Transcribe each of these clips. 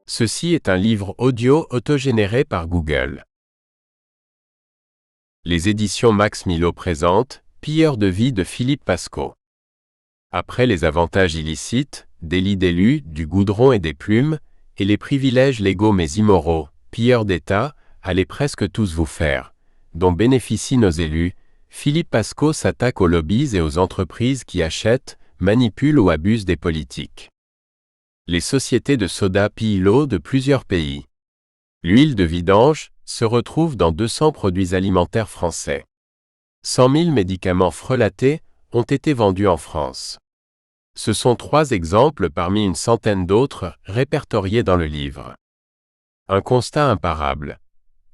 Ceci est un livre audio autogénéré par Google. Les éditions Max Milo présentent Pilleurs de vie de Philippe Pascaud. Après les avantages illicites, délit d'élu, du goudron et des plumes, et les privilèges légaux mais immoraux, pilleurs d'État, allez presque tous vous faire, dont bénéficient nos élus, Philippe Pascaud s'attaque aux lobbies et aux entreprises qui achètent, manipulent ou abusent des politiques. Les sociétés de soda pillent l'eau de plusieurs pays. L'huile de vidange se retrouve dans 200 produits alimentaires français. 100 000 médicaments frelatés ont été vendus en France. Ce sont 3 exemples parmi une centaine d'autres répertoriés dans le livre. Un constat imparable.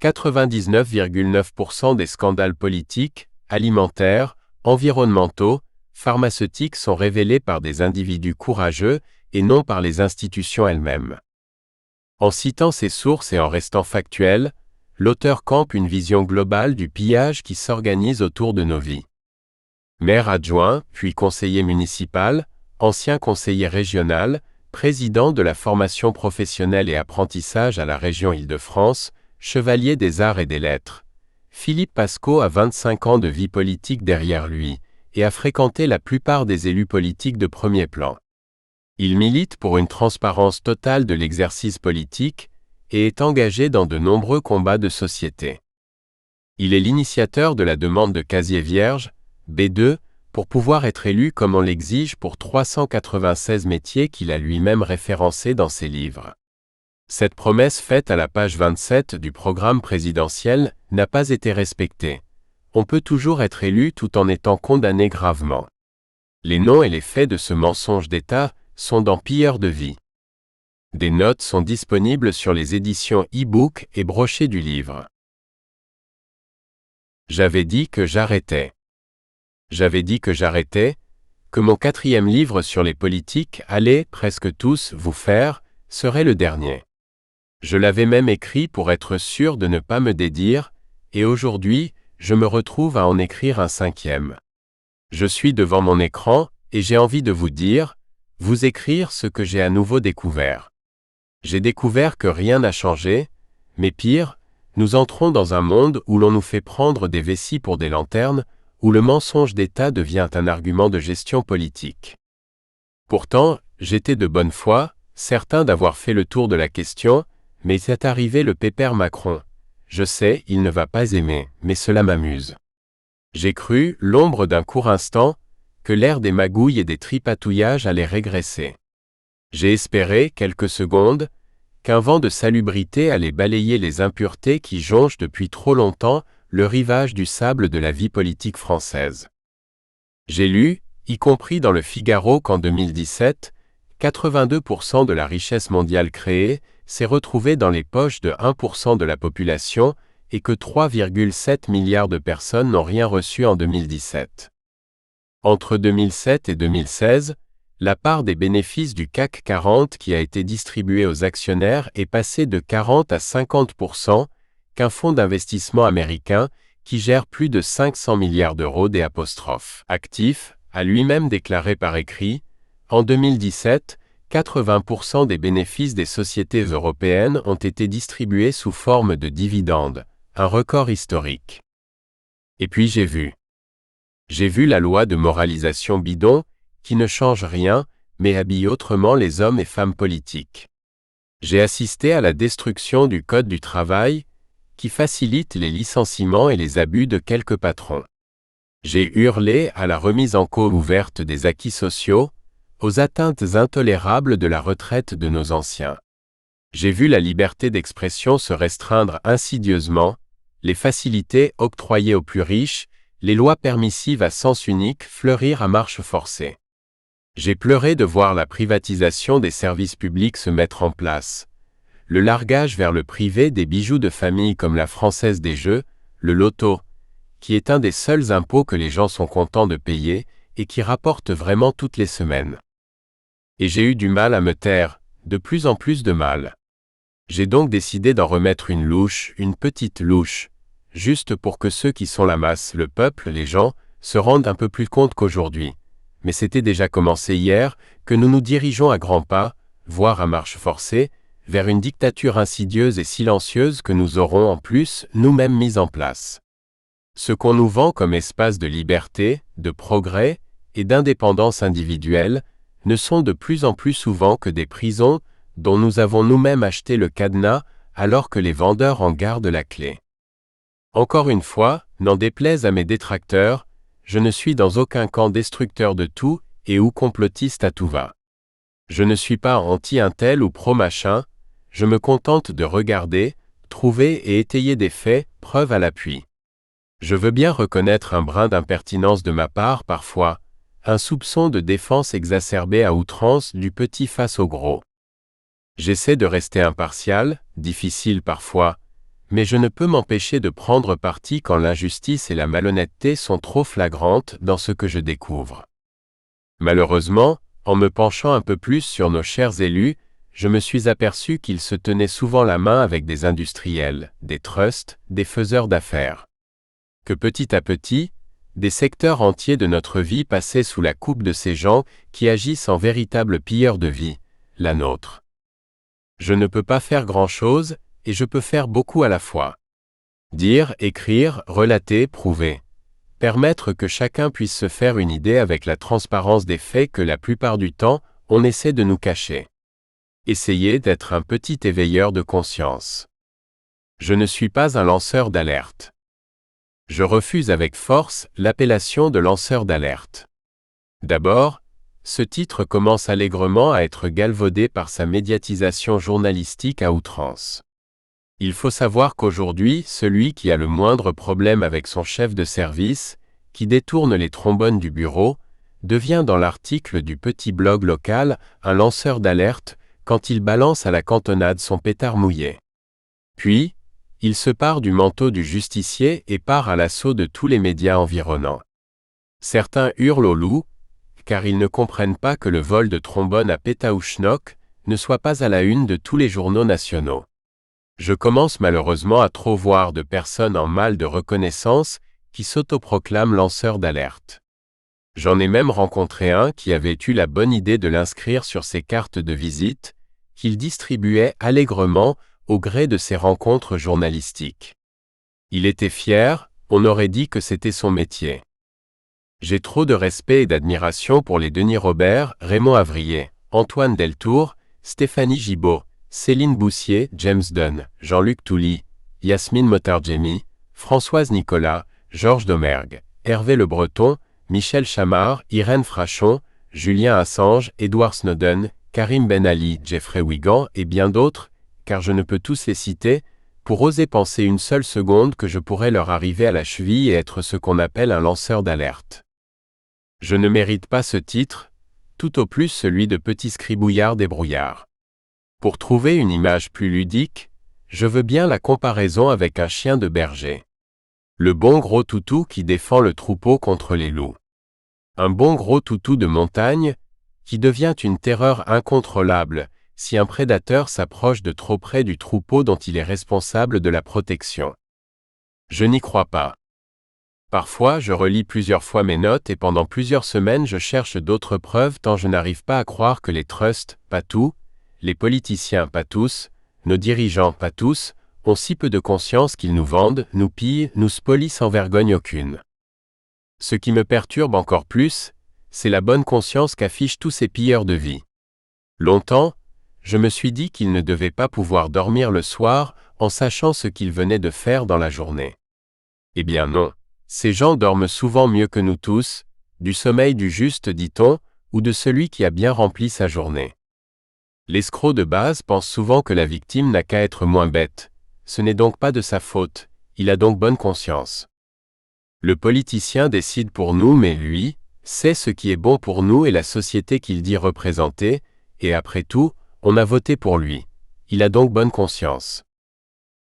99,9% des scandales politiques, alimentaires, environnementaux, pharmaceutiques sont révélés par des individus courageux et non par les institutions elles-mêmes. En citant ces sources et en restant factuel, l'auteur campe une vision globale du pillage qui s'organise autour de nos vies. Maire adjoint, puis conseiller municipal, ancien conseiller régional, président de la formation professionnelle et apprentissage à la région Île-de-France, chevalier des arts et des lettres, Philippe Pascaud a 25 ans de vie politique derrière lui et a fréquenté la plupart des élus politiques de premier plan. Il milite pour une transparence totale de l'exercice politique et est engagé dans de nombreux combats de société. Il est l'initiateur de la demande de casier vierge, B2, pour pouvoir être élu comme on l'exige pour 396 métiers qu'il a lui-même référencés dans ses livres. Cette promesse faite à la page 27 du programme présidentiel n'a pas été respectée. On peut toujours être élu tout en étant condamné gravement. Les noms et les faits de ce mensonge d'État sont dans Pilleurs de vie. Des notes sont disponibles sur les éditions e-book et brochets du livre. J'avais dit que j'arrêtais. J'avais dit que j'arrêtais, que mon 4e livre sur les politiques allait, presque tous, vous faire, serait le dernier. Je l'avais même écrit pour être sûr de ne pas me dédire, et aujourd'hui, je me retrouve à en écrire un 5e. Je suis devant mon écran, et j'ai envie de vous dire, vous écrire ce que j'ai à nouveau découvert. J'ai découvert que rien n'a changé, mais pire, nous entrons dans un monde où l'on nous fait prendre des vessies pour des lanternes, où le mensonge d'État devient un argument de gestion politique. Pourtant, j'étais de bonne foi, certain d'avoir fait le tour de la question, mais est arrivé le pépère Macron. Je sais, il ne va pas aimer, mais cela m'amuse. J'ai cru, l'ombre d'un court instant, que l'ère des magouilles et des tripatouillages allait régresser. J'ai espéré, quelques secondes, qu'un vent de salubrité allait balayer les impuretés qui jonchent depuis trop longtemps le rivage du sable de la vie politique française. J'ai lu, y compris dans le Figaro qu'en 2017, 82% de la richesse mondiale créée s'est retrouvée dans les poches de 1% de la population et que 3,7 milliards de personnes n'ont rien reçu en 2017. Entre 2007 et 2016, la part des bénéfices du CAC 40 qui a été distribuée aux actionnaires est passée de 40 à 50%, qu'un fonds d'investissement américain, qui gère plus de 500 milliards d'euros des actifs, a lui-même déclaré par écrit, en 2017, 80% des bénéfices des sociétés européennes ont été distribués sous forme de dividendes, un record historique. Et puis j'ai vu la loi de moralisation bidon, qui ne change rien, mais habille autrement les hommes et femmes politiques. J'ai assisté à la destruction du Code du travail, qui facilite les licenciements et les abus de quelques patrons. J'ai hurlé à la remise en cause ouverte des acquis sociaux, aux atteintes intolérables de la retraite de nos anciens. J'ai vu la liberté d'expression se restreindre insidieusement, les facilités octroyées aux plus riches, les lois permissives à sens unique fleurir à marche forcée. J'ai pleuré de voir la privatisation des services publics se mettre en place, le largage vers le privé des bijoux de famille comme la Française des Jeux, le loto, qui est un des seuls impôts que les gens sont contents de payer et qui rapporte vraiment toutes les semaines. Et j'ai eu du mal à me taire, de plus en plus de mal. J'ai donc décidé d'en remettre une louche, une petite louche, juste pour que ceux qui sont la masse, le peuple, les gens, se rendent un peu plus compte qu'aujourd'hui. Mais c'était déjà commencé hier, que nous nous dirigeons à grands pas, voire à marche forcée, vers une dictature insidieuse et silencieuse que nous aurons en plus nous-mêmes mise en place. Ce qu'on nous vend comme espace de liberté, de progrès et d'indépendance individuelle ne sont de plus en plus souvent que des prisons dont nous avons nous-mêmes acheté le cadenas alors que les vendeurs en gardent la clé. Encore une fois, n'en déplaise à mes détracteurs, je ne suis dans aucun camp destructeur de tout et ou complotiste à tout va. Je ne suis pas anti-un tel ou pro-machin, je me contente de regarder, trouver et étayer des faits, preuves à l'appui. Je veux bien reconnaître un brin d'impertinence de ma part parfois, un soupçon de défense exacerbé à outrance du petit face au gros. J'essaie de rester impartial, difficile parfois, mais je ne peux m'empêcher de prendre parti quand l'injustice et la malhonnêteté sont trop flagrantes dans ce que je découvre. Malheureusement, en me penchant un peu plus sur nos chers élus, je me suis aperçu qu'ils se tenaient souvent la main avec des industriels, des trusts, des faiseurs d'affaires. Que petit à petit, des secteurs entiers de notre vie passaient sous la coupe de ces gens qui agissent en véritables pilleurs de vie, la nôtre. Je ne peux pas faire grand-chose, et je peux faire beaucoup à la fois. Dire, écrire, relater, prouver. Permettre que chacun puisse se faire une idée avec la transparence des faits que la plupart du temps, on essaie de nous cacher. Essayer d'être un petit éveilleur de conscience. Je ne suis pas un lanceur d'alerte. Je refuse avec force l'appellation de lanceur d'alerte. D'abord, ce titre commence allègrement à être galvaudé par sa médiatisation journalistique à outrance. Il faut savoir qu'aujourd'hui, celui qui a le moindre problème avec son chef de service, qui détourne les trombones du bureau, devient dans l'article du petit blog local un lanceur d'alerte quand il balance à la cantonade son pétard mouillé. Puis, il se pare du manteau du justicier et part à l'assaut de tous les médias environnants. Certains hurlent au loup, car ils ne comprennent pas que le vol de trombone à Pétaouchnok ne soit pas à la une de tous les journaux nationaux. Je commence malheureusement à trop voir de personnes en mal de reconnaissance qui s'autoproclament lanceurs d'alerte. J'en ai même rencontré un qui avait eu la bonne idée de l'inscrire sur ses cartes de visite, qu'il distribuait allègrement au gré de ses rencontres journalistiques. Il était fier, on aurait dit que c'était son métier. J'ai trop de respect et d'admiration pour les Denis Robert, Raymond Avrier, Antoine Deltour, Stéphanie Gibault, Céline Boussier, James Dunn, Jean-Luc Touly, Yasmine Motarjemi, Françoise Nicolas, Georges Domergue, Hervé Le Breton, Michel Chamard, Irène Frachon, Julien Assange, Edward Snowden, Karim Ben Ali, Jeffrey Wigan et bien d'autres, car je ne peux tous les citer, pour oser penser une seule seconde que je pourrais leur arriver à la cheville et être ce qu'on appelle un lanceur d'alerte. Je ne mérite pas ce titre, tout au plus celui de petit scribouillard débrouillard. Pour trouver une image plus ludique, je veux bien la comparaison avec un chien de berger. Le bon gros toutou qui défend le troupeau contre les loups. Un bon gros toutou de montagne, qui devient une terreur incontrôlable si un prédateur s'approche de trop près du troupeau dont il est responsable de la protection. Je n'y crois pas. Parfois, je relis plusieurs fois mes notes et pendant plusieurs semaines je cherche d'autres preuves tant je n'arrive pas à croire que les trusts, pas tous, les politiciens, pas tous, nos dirigeants, pas tous, ont si peu de conscience qu'ils nous vendent, nous pillent, nous spolient sans vergogne aucune. Ce qui me perturbe encore plus, c'est la bonne conscience qu'affichent tous ces pilleurs de vie. Longtemps, je me suis dit qu'ils ne devaient pas pouvoir dormir le soir en sachant ce qu'ils venaient de faire dans la journée. Eh bien non, ces gens dorment souvent mieux que nous tous, du sommeil du juste, dit-on, ou de celui qui a bien rempli sa journée. L'escroc de base pense souvent que la victime n'a qu'à être moins bête. Ce n'est donc pas de sa faute, il a donc bonne conscience. Le politicien décide pour nous mais lui, sait ce qui est bon pour nous et la société qu'il dit représenter, et après tout, on a voté pour lui. Il a donc bonne conscience.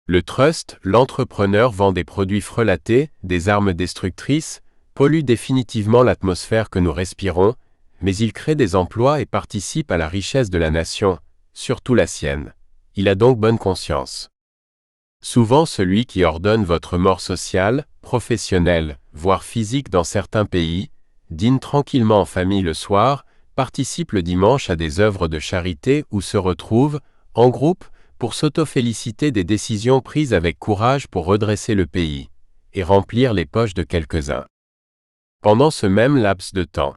Le trust, l'entrepreneur vend des produits frelatés, des armes destructrices, pollue définitivement l'atmosphère que nous respirons, mais il crée des emplois et participe à la richesse de la nation, surtout la sienne. Il a donc bonne conscience. Souvent celui qui ordonne votre mort sociale, professionnelle, voire physique dans certains pays, dîne tranquillement en famille le soir, participe le dimanche à des œuvres de charité ou se retrouve, en groupe, pour s'auto-féliciter des décisions prises avec courage pour redresser le pays, et remplir les poches de quelques-uns. Pendant ce même laps de temps,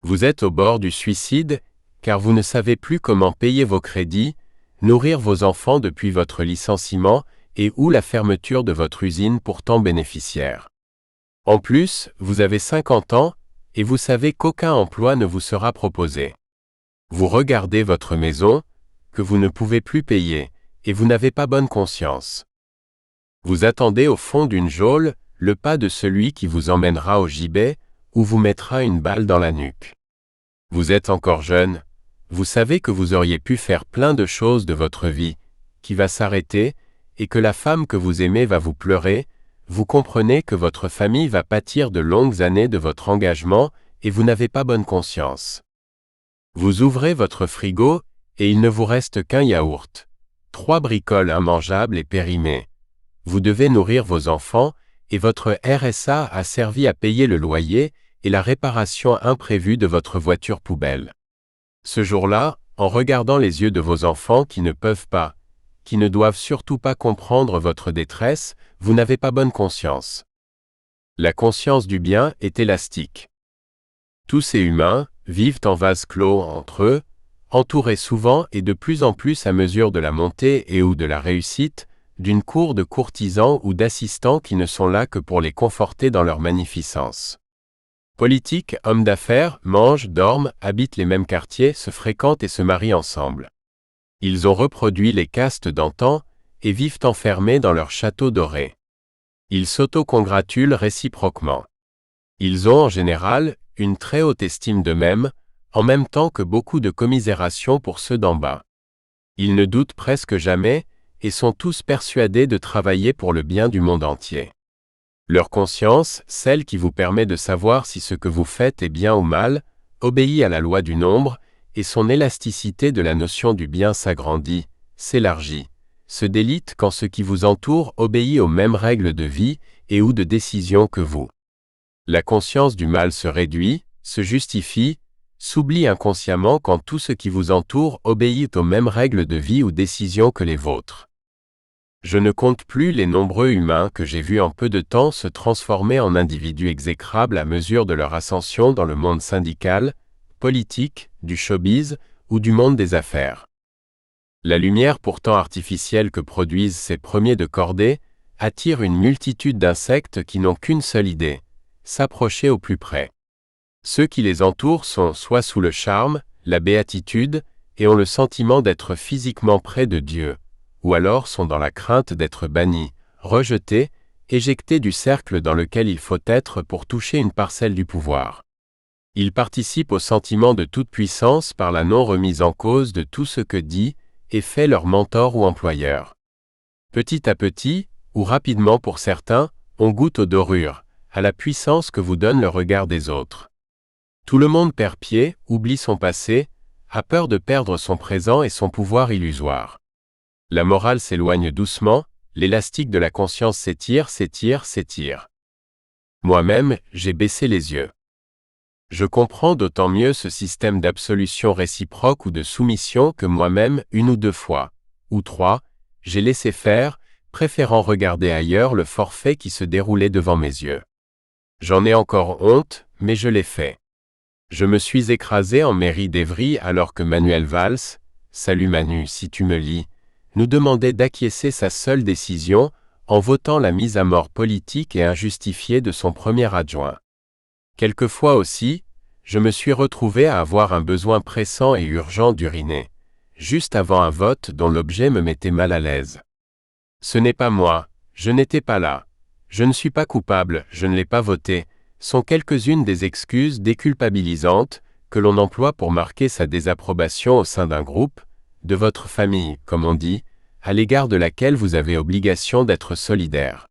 vous êtes au bord du suicide, car vous ne savez plus comment payer vos crédits, nourrir vos enfants depuis votre licenciement et ou la fermeture de votre usine pourtant bénéficiaire. En plus, vous avez 50 ans, et vous savez qu'aucun emploi ne vous sera proposé. Vous regardez votre maison, que vous ne pouvez plus payer, et vous n'avez pas bonne conscience. Vous attendez au fond d'une geôle le pas de celui qui vous emmènera au gibet, ou vous mettra une balle dans la nuque. Vous êtes encore jeune, vous savez que vous auriez pu faire plein de choses de votre vie, qui va s'arrêter, et que la femme que vous aimez va vous pleurer, vous comprenez que votre famille va pâtir de longues années de votre engagement, et vous n'avez pas bonne conscience. Vous ouvrez votre frigo, et il ne vous reste qu'un yaourt, 3 bricoles immangeables et périmées. Vous devez nourrir vos enfants, et votre RSA a servi à payer le loyer et la réparation imprévue de votre voiture poubelle. Ce jour-là, en regardant les yeux de vos enfants qui ne peuvent pas, qui ne doivent surtout pas comprendre votre détresse, vous n'avez pas bonne conscience. La conscience du bien est élastique. Tous ces humains vivent en vase clos entre eux, entourés souvent et de plus en plus à mesure de la montée et ou de la réussite, d'une cour de courtisans ou d'assistants qui ne sont là que pour les conforter dans leur magnificence. Politiques, hommes d'affaires, mangent, dorment, habitent les mêmes quartiers, se fréquentent et se marient ensemble. Ils ont reproduit les castes d'antan et vivent enfermés dans leur château doré. Ils s'auto-congratulent réciproquement. Ils ont en général une très haute estime d'eux-mêmes, en même temps que beaucoup de commisération pour ceux d'en bas. Ils ne doutent presque jamais et sont tous persuadés de travailler pour le bien du monde entier. Leur conscience, celle qui vous permet de savoir si ce que vous faites est bien ou mal, obéit à la loi du nombre, et son élasticité de la notion du bien s'agrandit, s'élargit, se délite quand ce qui vous entoure obéit aux mêmes règles de vie et ou de décision que vous. La conscience du mal se réduit, se justifie, s'oublie inconsciemment quand tout ce qui vous entoure obéit aux mêmes règles de vie ou décisions que les vôtres. Je ne compte plus les nombreux humains que j'ai vus en peu de temps se transformer en individus exécrables à mesure de leur ascension dans le monde syndical, politique, du showbiz ou du monde des affaires. La lumière pourtant artificielle que produisent ces premiers de cordée attire une multitude d'insectes qui n'ont qu'une seule idée, s'approcher au plus près. Ceux qui les entourent sont soit sous le charme, la béatitude, et ont le sentiment d'être physiquement près de Dieu, ou alors sont dans la crainte d'être bannis, rejetés, éjectés du cercle dans lequel il faut être pour toucher une parcelle du pouvoir. Ils participent au sentiment de toute puissance par la non-remise en cause de tout ce que dit et fait leur mentor ou employeur. Petit à petit, ou rapidement pour certains, on goûte aux dorures, à la puissance que vous donne le regard des autres. Tout le monde perd pied, oublie son passé, a peur de perdre son présent et son pouvoir illusoire. La morale s'éloigne doucement, l'élastique de la conscience s'étire, s'étire, s'étire. Moi-même, j'ai baissé les yeux. Je comprends d'autant mieux ce système d'absolution réciproque ou de soumission que moi-même, 1 ou 2 fois, ou 3, j'ai laissé faire, préférant regarder ailleurs le forfait qui se déroulait devant mes yeux. J'en ai encore honte, mais je l'ai fait. Je me suis écrasé en mairie d'Evry alors que Manuel Valls, salut Manu si tu me lis, nous demandait d'acquiescer sa seule décision en votant la mise à mort politique et injustifiée de son premier adjoint. Quelquefois aussi, je me suis retrouvé à avoir un besoin pressant et urgent d'uriner, juste avant un vote dont l'objet me mettait mal à l'aise. Ce n'est pas moi, je n'étais pas là, je ne suis pas coupable, je ne l'ai pas voté, sont quelques-unes des excuses déculpabilisantes que l'on emploie pour marquer sa désapprobation au sein d'un groupe, de votre famille, comme on dit, à l'égard de laquelle vous avez obligation d'être solidaire.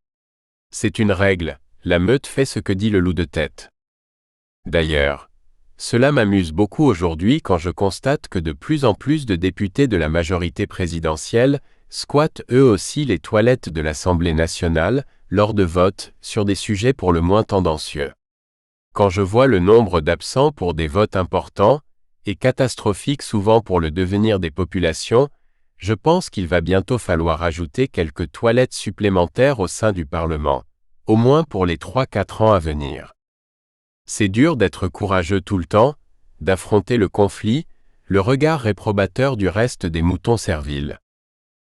C'est une règle, la meute fait ce que dit le loup de tête. D'ailleurs, cela m'amuse beaucoup aujourd'hui quand je constate que de plus en plus de députés de la majorité présidentielle squattent eux aussi les toilettes de l'Assemblée nationale lors de votes sur des sujets pour le moins tendancieux. Quand je vois le nombre d'absents pour des votes importants, et catastrophiques souvent pour le devenir des populations, Je pense qu'il va bientôt falloir ajouter quelques toilettes supplémentaires au sein du Parlement, au moins pour les 3-4 ans à venir. C'est dur d'être courageux tout le temps, d'affronter le conflit, le regard réprobateur du reste des moutons serviles.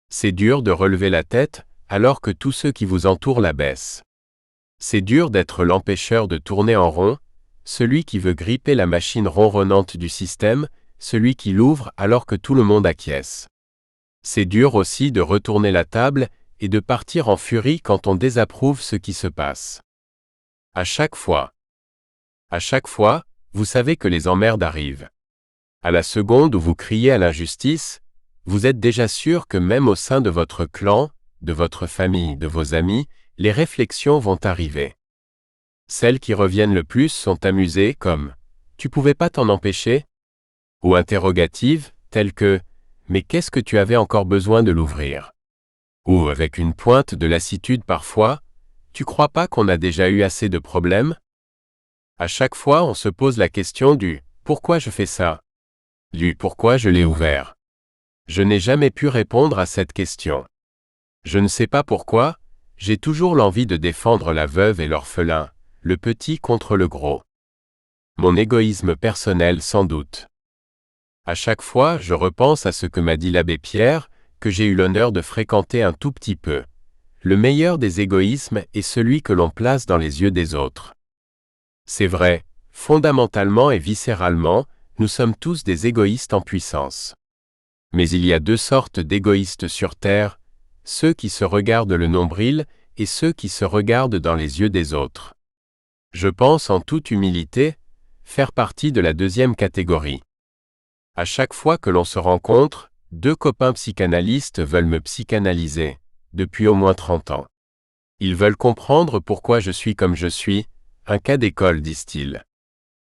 C'est dur de relever la tête, alors que tous ceux qui vous entourent la baissent. C'est dur d'être l'empêcheur de tourner en rond, celui qui veut gripper la machine ronronnante du système, celui qui l'ouvre alors que tout le monde acquiesce. C'est dur aussi de retourner la table et de partir en furie quand on désapprouve ce qui se passe. À chaque fois, vous savez que les emmerdes arrivent. À la seconde où vous criez à l'injustice, vous êtes déjà sûr que même au sein de votre clan, de votre famille, de vos amis, les réflexions vont arriver. Celles qui reviennent le plus sont amusées comme « Tu pouvais pas t'en empêcher ?» ou interrogatives telles que « Mais qu'est-ce que tu avais encore besoin de l'ouvrir ?» ou avec une pointe de lassitude parfois « Tu crois pas qu'on a déjà eu assez de problèmes ?» À chaque fois on se pose la question du « Pourquoi je fais ça ?» du « Pourquoi je l'ai ouvert ?» Je n'ai jamais pu répondre à cette question. Je ne sais pas pourquoi, j'ai toujours l'envie de défendre la veuve et l'orphelin, le petit contre le gros. Mon égoïsme personnel sans doute. À chaque fois, je repense à ce que m'a dit l'abbé Pierre, que j'ai eu l'honneur de fréquenter un tout petit peu. Le meilleur des égoïsmes est celui que l'on place dans les yeux des autres. C'est vrai, fondamentalement et viscéralement, nous sommes tous des égoïstes en puissance. Mais il y a deux sortes d'égoïstes sur Terre, ceux qui se regardent le nombril et ceux qui se regardent dans les yeux des autres. Je pense en toute humilité faire partie de la deuxième catégorie. À chaque fois que l'on se rencontre, deux copains psychanalystes veulent me psychanalyser, depuis au moins 30 ans. Ils veulent comprendre pourquoi je suis comme je suis, un cas d'école, disent-ils.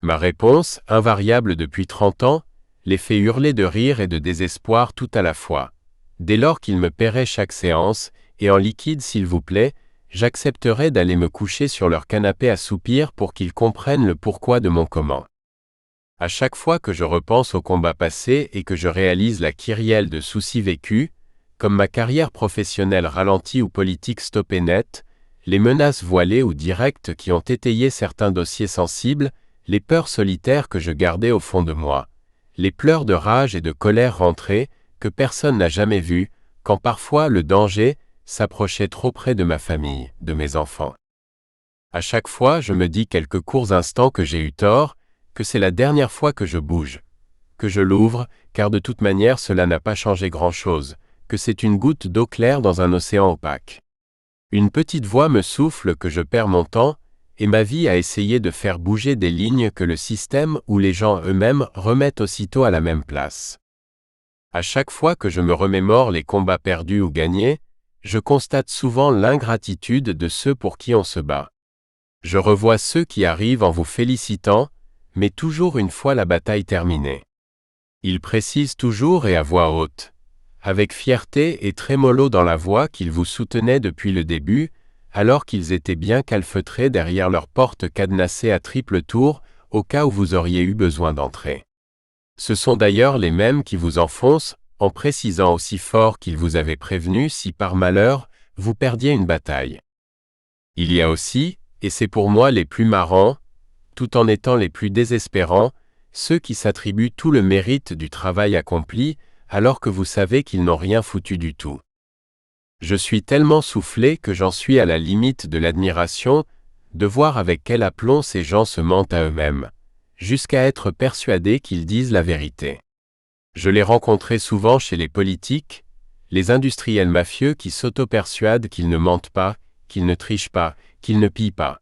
Ma réponse, invariable depuis 30 ans, les fait hurler de rire et de désespoir tout à la fois. Dès lors qu'ils me paieraient chaque séance, et en liquide s'il vous plaît, j'accepterais d'aller me coucher sur leur canapé à soupir pour qu'ils comprennent le pourquoi de mon comment. À chaque fois que je repense au combat passé et que je réalise la kyrielle de soucis vécus, comme ma carrière professionnelle ralentie ou politique stoppée net, les menaces voilées ou directes qui ont étayé certains dossiers sensibles, les peurs solitaires que je gardais au fond de moi, les pleurs de rage et de colère rentrées, que personne n'a jamais vues, quand parfois le danger s'approchait trop près de ma famille, de mes enfants. À chaque fois, je me dis quelques courts instants que j'ai eu tort, que c'est la dernière fois que je bouge, que je l'ouvre, car de toute manière cela n'a pas changé grand-chose, que c'est une goutte d'eau claire dans un océan opaque. Une petite voix me souffle que je perds mon temps, et ma vie à essayer de faire bouger des lignes que le système ou les gens eux-mêmes remettent aussitôt à la même place. À chaque fois que je me remémore les combats perdus ou gagnés, je constate souvent l'ingratitude de ceux pour qui on se bat. Je revois ceux qui arrivent en vous félicitant, mais toujours une fois la bataille terminée. Ils précisent toujours et à voix haute, avec fierté et trémolo dans la voix qu'ils vous soutenaient depuis le début, alors qu'ils étaient bien calfeutrés derrière leur porte cadenassée à triple tour, au cas où vous auriez eu besoin d'entrer. Ce sont d'ailleurs les mêmes qui vous enfoncent, en précisant aussi fort qu'ils vous avaient prévenu si par malheur, vous perdiez une bataille. Il y a aussi, et c'est pour moi les plus marrants, tout en étant les plus désespérants, ceux qui s'attribuent tout le mérite du travail accompli, alors que vous savez qu'ils n'ont rien foutu du tout. Je suis tellement soufflé que j'en suis à la limite de l'admiration, de voir avec quel aplomb ces gens se mentent à eux-mêmes, jusqu'à être persuadés qu'ils disent la vérité. Je l'ai rencontré souvent chez les politiques, les industriels mafieux qui s'auto-persuadent qu'ils ne mentent pas, qu'ils ne trichent pas, qu'ils ne pillent pas.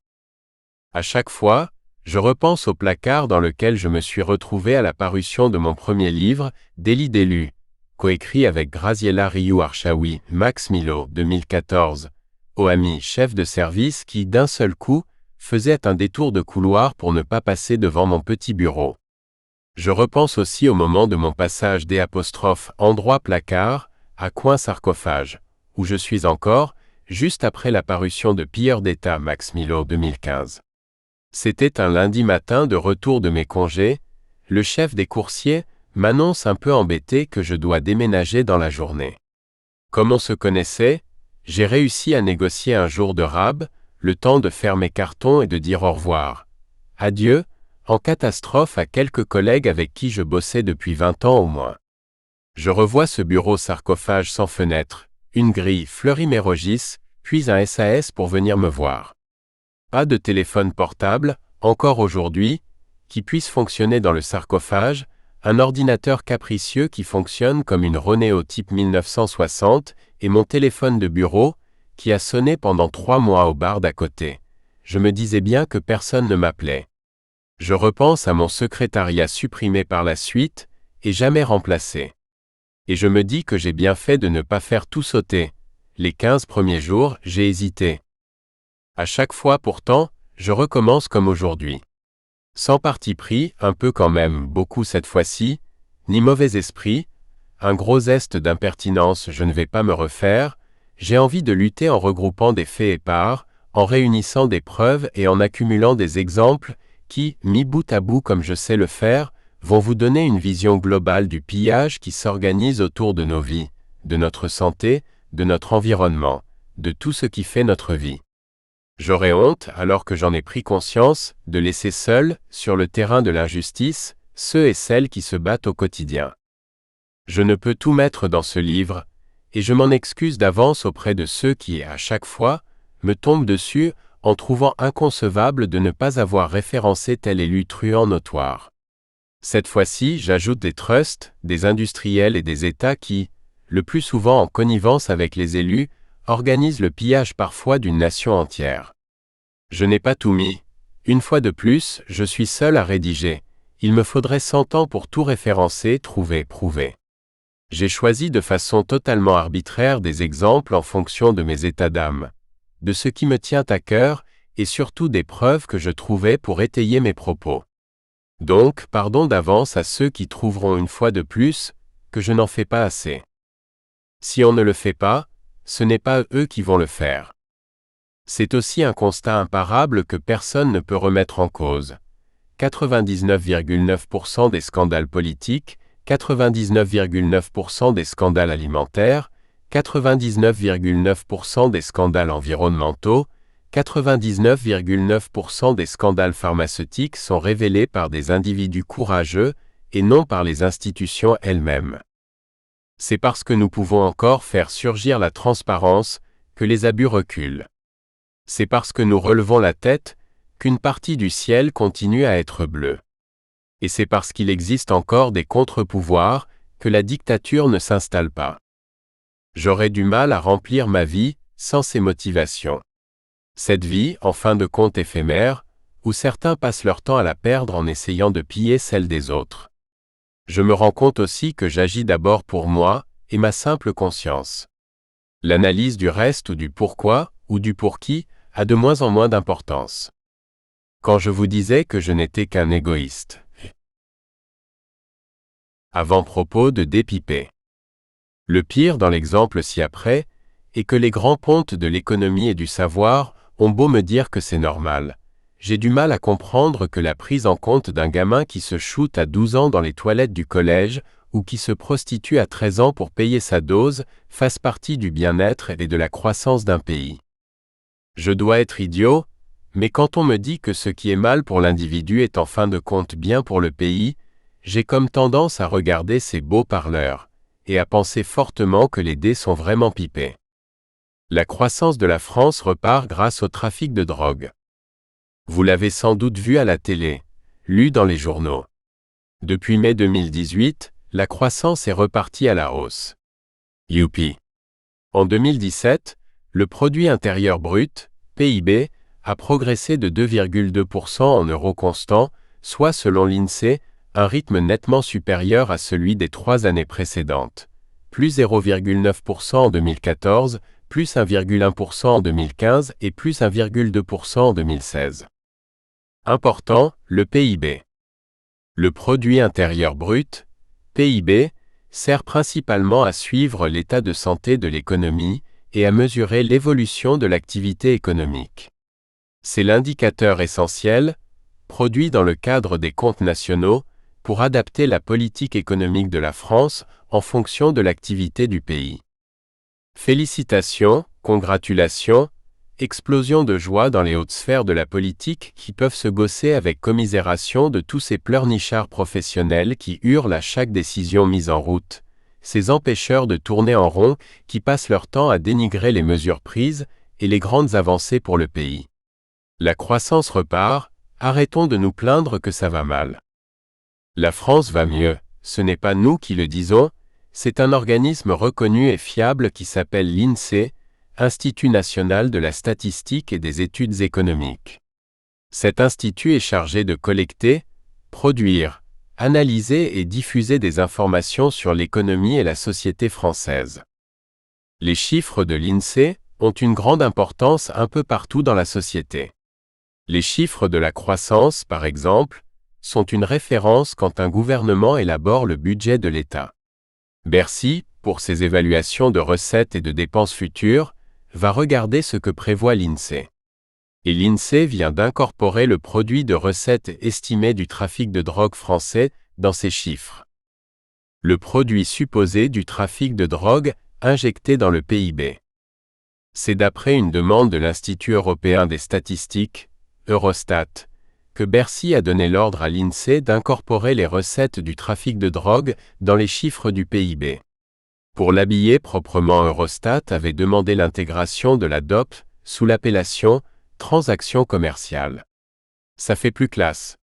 À chaque fois, je repense au placard dans lequel je me suis retrouvé à la parution de mon premier livre, Délit d'élu, coécrit avec Graziella Rioux-Archaoui, Max Milo, 2014, OAMI, chef de service qui, d'un seul coup, faisait un détour de couloir pour ne pas passer devant mon petit bureau. Je repense aussi au moment de mon passage endroit placard, à coin sarcophage, où je suis encore, juste après la parution de Pilleurs d'État Max Milo 2015. C'était un lundi matin de retour de mes congés, le chef des coursiers, m'annonce un peu embêté que je dois déménager dans la journée. Comme on se connaissait, j'ai réussi à négocier un jour de rab, le temps de faire mes cartons et de dire au revoir. Adieu, en catastrophe à quelques collègues avec qui je bossais depuis 20 ans au moins. Je revois ce bureau sarcophage sans fenêtre, une grille Fleury-Mérogis, puis un SAS pour venir me voir. Pas de téléphone portable, encore aujourd'hui, qui puisse fonctionner dans le sarcophage, un ordinateur capricieux qui fonctionne comme une Ronéo type 1960 et mon téléphone de bureau, qui a sonné pendant 3 mois au bar d'à côté. Je me disais bien que personne ne m'appelait. Je repense à mon secrétariat supprimé par la suite, et jamais remplacé. Et je me dis que j'ai bien fait de ne pas faire tout sauter. Les 15 premiers jours, j'ai hésité. À chaque fois pourtant, je recommence comme aujourd'hui. Sans parti pris, un peu quand même, beaucoup cette fois-ci, ni mauvais esprit, un gros zeste d'impertinence, je ne vais pas me refaire, j'ai envie de lutter en regroupant des faits épars, en réunissant des preuves et en accumulant des exemples qui, mis bout à bout comme je sais le faire, vont vous donner une vision globale du pillage qui s'organise autour de nos vies, de notre santé, de notre environnement, de tout ce qui fait notre vie. J'aurais honte, alors que j'en ai pris conscience, de laisser seuls, sur le terrain de l'injustice, ceux et celles qui se battent au quotidien. Je ne peux tout mettre dans ce livre, et je m'en excuse d'avance auprès de ceux qui, à chaque fois, me tombent dessus en trouvant inconcevable de ne pas avoir référencé tel élu truand notoire. Cette fois-ci, j'ajoute des trusts, des industriels et des États qui, le plus souvent en connivence avec les élus, organisent le pillage parfois d'une nation entière. Je n'ai pas tout mis. Une fois de plus, je suis seul à rédiger. Il me faudrait 100 ans pour tout référencer, trouver, prouver. J'ai choisi de façon totalement arbitraire des exemples en fonction de mes états d'âme, de ce qui me tient à cœur et surtout des preuves que je trouvais pour étayer mes propos. Donc, pardon d'avance à ceux qui trouveront une fois de plus que je n'en fais pas assez. Si on ne le fait pas, ce n'est pas eux qui vont le faire. C'est aussi un constat imparable que personne ne peut remettre en cause. 99,9% des scandales politiques, 99,9% des scandales alimentaires, 99,9% des scandales environnementaux, 99,9% des scandales pharmaceutiques sont révélés par des individus courageux et non par les institutions elles-mêmes. C'est parce que nous pouvons encore faire surgir la transparence que les abus reculent. C'est parce que nous relevons la tête qu'une partie du ciel continue à être bleue. Et c'est parce qu'il existe encore des contre-pouvoirs que la dictature ne s'installe pas. J'aurais du mal à remplir ma vie sans ces motivations. Cette vie, en fin de compte éphémère, où certains passent leur temps à la perdre en essayant de piller celle des autres. Je me rends compte aussi que j'agis d'abord pour moi et ma simple conscience. L'analyse du reste ou du pourquoi, ou du pour qui, a de moins en moins d'importance. Quand je vous disais que je n'étais qu'un égoïste. Avant-propos de dépiper. Le pire dans l'exemple ci-après est que les grands pontes de l'économie et du savoir ont beau me dire que c'est normal. J'ai du mal à comprendre que la prise en compte d'un gamin qui se shoote à 12 ans dans les toilettes du collège ou qui se prostitue à 13 ans pour payer sa dose fasse partie du bien-être et de la croissance d'un pays. Je dois être idiot, mais quand on me dit que ce qui est mal pour l'individu est en fin de compte bien pour le pays, j'ai comme tendance à regarder ces beaux parleurs et à penser fortement que les dés sont vraiment pipés. La croissance de la France repart grâce au trafic de drogue. Vous l'avez sans doute vu à la télé, lu dans les journaux. Depuis mai 2018, la croissance est repartie à la hausse. Youpi! En 2017, le produit intérieur brut, PIB, a progressé de 2,2% en euros constants, soit selon l'INSEE, un rythme nettement supérieur à celui des 3 années précédentes. Plus 0,9% en 2014, plus 1,1% en 2015 et plus 1,2% en 2016. Important, le PIB. Le produit intérieur brut, PIB, sert principalement à suivre l'état de santé de l'économie et à mesurer l'évolution de l'activité économique. C'est l'indicateur essentiel, produit dans le cadre des comptes nationaux, pour adapter la politique économique de la France en fonction de l'activité du pays. Félicitations, congratulations, explosion de joie dans les hautes sphères de la politique qui peuvent se gausser avec commisération de tous ces pleurnichards professionnels qui hurlent à chaque décision mise en route, ces empêcheurs de tourner en rond qui passent leur temps à dénigrer les mesures prises et les grandes avancées pour le pays. La croissance repart, arrêtons de nous plaindre que ça va mal. La France va mieux, ce n'est pas nous qui le disons, c'est un organisme reconnu et fiable qui s'appelle l'INSEE, Institut national de la statistique et des études économiques. Cet institut est chargé de collecter, produire, analyser et diffuser des informations sur l'économie et la société française. Les chiffres de l'INSEE ont une grande importance un peu partout dans la société. Les chiffres de la croissance, par exemple, sont une référence quand un gouvernement élabore le budget de l'État. Bercy, pour ses évaluations de recettes et de dépenses futures, va regarder ce que prévoit l'INSEE. Et l'INSEE vient d'incorporer le produit de recettes estimé du trafic de drogue français dans ses chiffres. Le produit supposé du trafic de drogue injecté dans le PIB. C'est d'après une demande de l'Institut européen des statistiques, Eurostat, que Bercy a donné l'ordre à l'INSEE d'incorporer les recettes du trafic de drogue dans les chiffres du PIB. Pour l'habiller proprement, Eurostat avait demandé l'intégration de la DOP sous l'appellation « transaction commerciale ». Ça fait plus classe.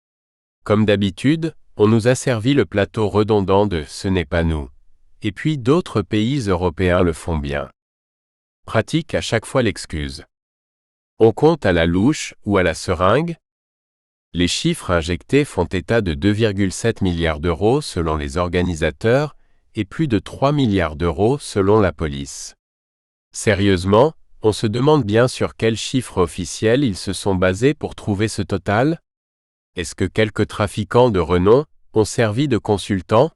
Comme d'habitude, on nous a servi le plateau redondant de « ce n'est pas nous ». Et puis d'autres pays européens le font bien. Pratique à chaque fois l'excuse. On compte à la louche ou à la seringue. Les chiffres injectés font état de 2,7 milliards d'euros selon les organisateurs et plus de 3 milliards d'euros selon la police. Sérieusement, on se demande bien sur quels chiffres officiels ils se sont basés pour trouver ce total? Est-ce que quelques trafiquants de renom ont servi de consultants?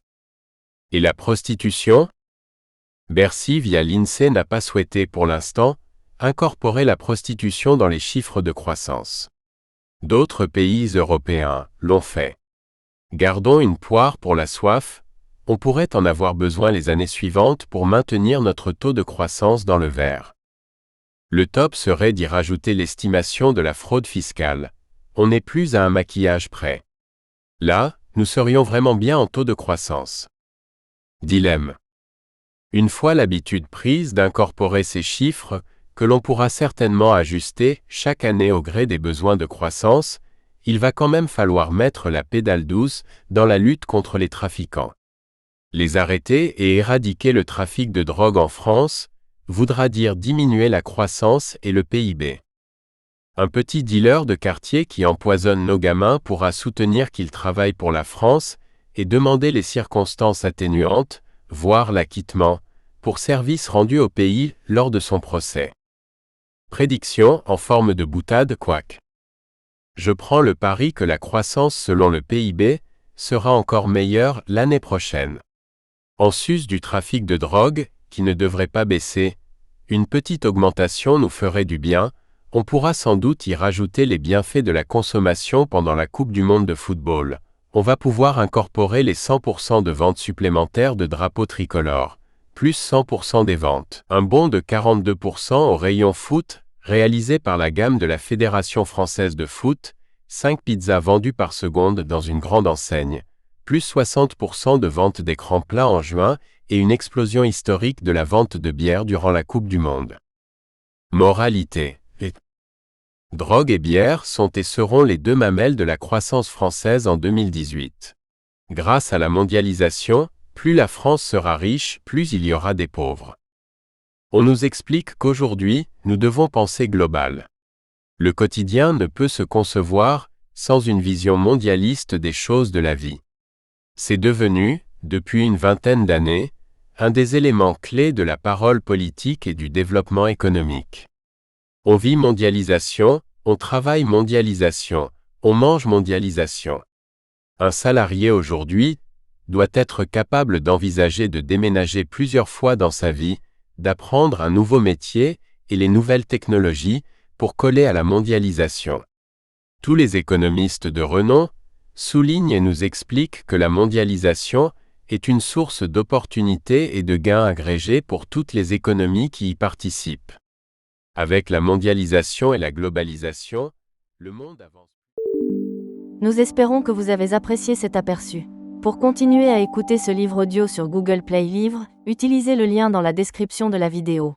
Et la prostitution? Bercy via l'INSEE n'a pas souhaité pour l'instant incorporer la prostitution dans les chiffres de croissance. D'autres pays européens l'ont fait. Gardons une poire pour la soif, on pourrait en avoir besoin les années suivantes pour maintenir notre taux de croissance dans le vert. Le top serait d'y rajouter l'estimation de la fraude fiscale. On n'est plus à un maquillage près. Là, nous serions vraiment bien en taux de croissance. Dilemme. Une fois l'habitude prise d'incorporer ces chiffres, que l'on pourra certainement ajuster chaque année au gré des besoins de croissance, il va quand même falloir mettre la pédale douce dans la lutte contre les trafiquants. Les arrêter et éradiquer le trafic de drogue en France voudra dire diminuer la croissance et le PIB. Un petit dealer de quartier qui empoisonne nos gamins pourra soutenir qu'il travaille pour la France et demander les circonstances atténuantes, voire l'acquittement, pour service rendu au pays lors de son procès. Prédiction en forme de boutade couac. Je prends le pari que la croissance selon le PIB sera encore meilleure l'année prochaine. En sus du trafic de drogue, qui ne devrait pas baisser, une petite augmentation nous ferait du bien, on pourra sans doute y rajouter les bienfaits de la consommation pendant la Coupe du Monde de football. On va pouvoir incorporer les 100% de ventes supplémentaires de drapeaux tricolores, plus 100% des ventes. Un bond de 42% au rayon foot, réalisé par la gamme de la Fédération française de foot, 5 pizzas vendues par seconde dans une grande enseigne, plus 60% de vente d'écrans plats en juin et une explosion historique de la vente de bière durant la Coupe du Monde. Moralité. Drogue et bière sont et seront les deux mamelles de la croissance française en 2018. Grâce à la mondialisation, plus la France sera riche, plus il y aura des pauvres. On nous explique qu'aujourd'hui, nous devons penser global. Le quotidien ne peut se concevoir sans une vision mondialiste des choses de la vie. C'est devenu, depuis une vingtaine d'années, un des éléments clés de la parole politique et du développement économique. On vit mondialisation, on travaille mondialisation, on mange mondialisation. Un salarié aujourd'hui doit être capable d'envisager de déménager plusieurs fois dans sa vie, d'apprendre un nouveau métier et les nouvelles technologies pour coller à la mondialisation. Tous les économistes de renom souligne et nous explique que la mondialisation est une source d'opportunités et de gains agrégés pour toutes les économies qui y participent. Avec la mondialisation et la globalisation, le monde avance. Nous espérons que vous avez apprécié cet aperçu. Pour continuer à écouter ce livre audio sur Google Play Livres, utilisez le lien dans la description de la vidéo.